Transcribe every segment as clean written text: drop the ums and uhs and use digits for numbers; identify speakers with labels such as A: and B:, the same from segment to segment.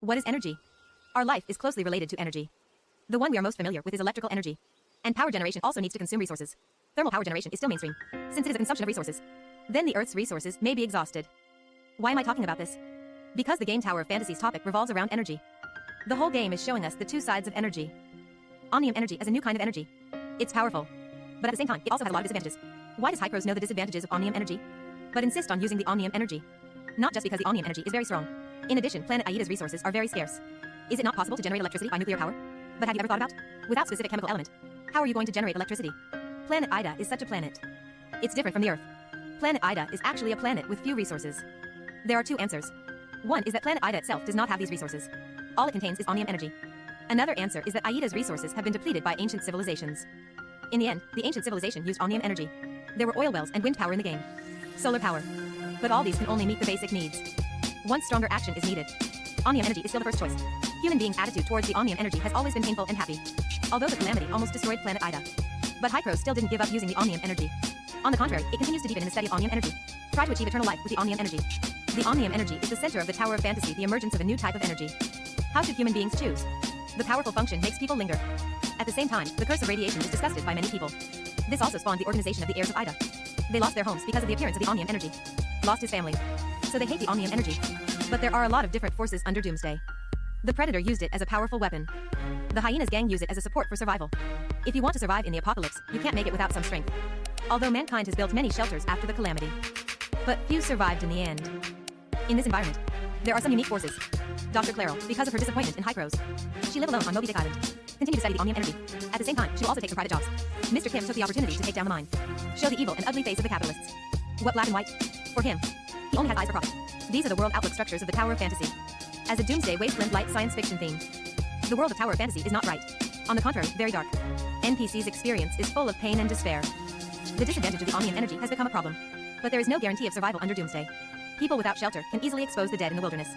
A: What is energy? Our life is closely related to energy. The one we are most familiar with is electrical energy. And power generation also needs to consume resources. Thermal power generation is still mainstream, since it is a consumption of resources. Then the Earth's resources may be exhausted. Why am I talking about this? Because the game Tower of Fantasy's topic revolves around energy. The whole game is showing us the two sides of energy. Omnium energy as a new kind of energy. It's powerful. But at the same time, it also has a lot of disadvantages. Why does Hycros know the disadvantages of Omnium energy, but insist on using the Omnium energy? Not just because the Omnium energy is very strong. In addition, planet Aida's resources are very scarce. Is it not possible to generate electricity by nuclear power? But have you ever thought about? Without specific chemical element, how are you going to generate electricity? Planet Aida is such a planet. It's different from the Earth. Planet Aida is actually a planet with few resources. There are two answers. One is that planet Aida itself does not have these resources. All it contains is Omnium energy. Another answer is that Aida's resources have been depleted by ancient civilizations. In the end, the ancient civilization used Omnium energy. There were oil wells and wind power in the game. Solar power. But all these can only meet the basic needs. Once stronger action is needed. Omnium energy is still the first choice. Human beings' attitude towards the Omnium energy has always been painful and happy. Although the calamity almost destroyed planet Aida. But Hycros still didn't give up using the Omnium energy. On the contrary, it continues to deepen in the study of Omnium energy. Try to achieve eternal life with the Omnium energy. The Omnium energy is the center of the Tower of Fantasy, the emergence of a new type of energy. How should human beings choose? The powerful function makes people linger. At the same time, the curse of radiation is disgusted by many people. This also spawned the organization of the heirs of Aida. They lost their homes because of the appearance of the Omnium energy. Lost his family. So they hate the Omnium energy. But there are a lot of different forces under Doomsday. The Predator used it as a powerful weapon. The Hyenas gang use it as a support for survival. If you want to survive in the apocalypse, you can't make it without some strength. Although mankind has built many shelters after the calamity. But few survived in the end. In this environment, there are some unique forces. Dr. Claro, because of her disappointment in Hycros, she lived alone on Moby Dick Island. Continued to study the Omnium energy. At the same time, she will also take some private jobs. Mr. Kim took the opportunity to take down the mine. Show the evil and ugly face of the capitalists. What black and white? For him, he only has eyes for profit. These are the world outlook structures of the Tower of Fantasy. As a Doomsday Wasteland light science fiction theme. The world of Tower of Fantasy is not right. On the contrary, very dark. NPC's experience is full of pain and despair. The disadvantage of the Omnium energy has become a problem. But there is no guarantee of survival under Doomsday. People without shelter can easily expose the dead in the wilderness.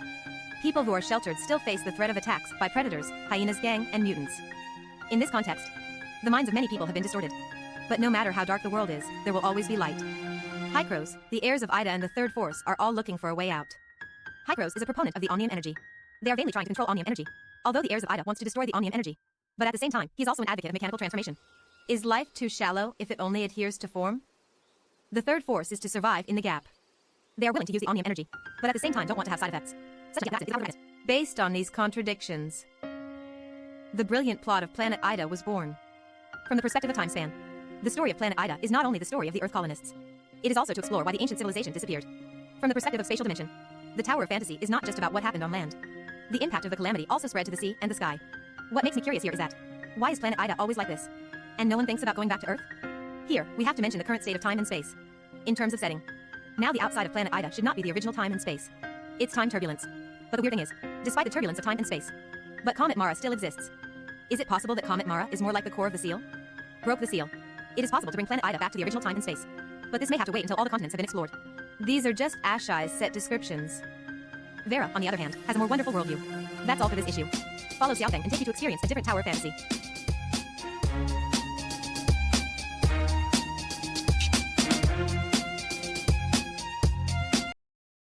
A: People who are sheltered still face the threat of attacks by predators, Hyenas gang, and mutants. In this context, the minds of many people have been distorted. But no matter how dark the world is, there will always be light. Hycros, the heirs of Aida and the Third Force are all looking for a way out. Hycros is a proponent of the Omnium energy. They are vainly trying to control Omnium energy. Although the heirs of Aida wants to destroy the Omnium energy. But at the same time, he's also an advocate of mechanical transformation. Is life too shallow if it only adheres to form? The Third Force is to survive in the gap. They are willing to use the Omnium energy, but at the same time don't want to have side effects. Such a gap is outrageous. Based on these contradictions, the brilliant plot of Planet Aida was born. From the perspective of time span, the story of Planet Aida is not only the story of the Earth colonists. It is also to explore why the ancient civilization disappeared. From the perspective of spatial dimension, the Tower of Fantasy is not just about what happened on land. The impact of the calamity also spread to the sea and the sky. What makes me curious here is that, why is Planet Aida always like this? And no one thinks about going back to Earth? Here, we have to mention the current state of time and space. In terms of setting, now the outside of Planet Aida should not be the original time and space. It's time turbulence. But the weird thing is, despite the turbulence of time and space, but Comet Mara still exists. Is it possible that Comet Mara is more like the core of the seal? Broke the seal. It is possible to bring Planet Aida back to the original time and space. But this may have to wait until all the continents have been explored. These are just Ashai's set descriptions. Vera, on the other hand, has a more wonderful worldview. That's all for this issue. Follow Xiaofeng and take you to experience a different Tower of Fantasy.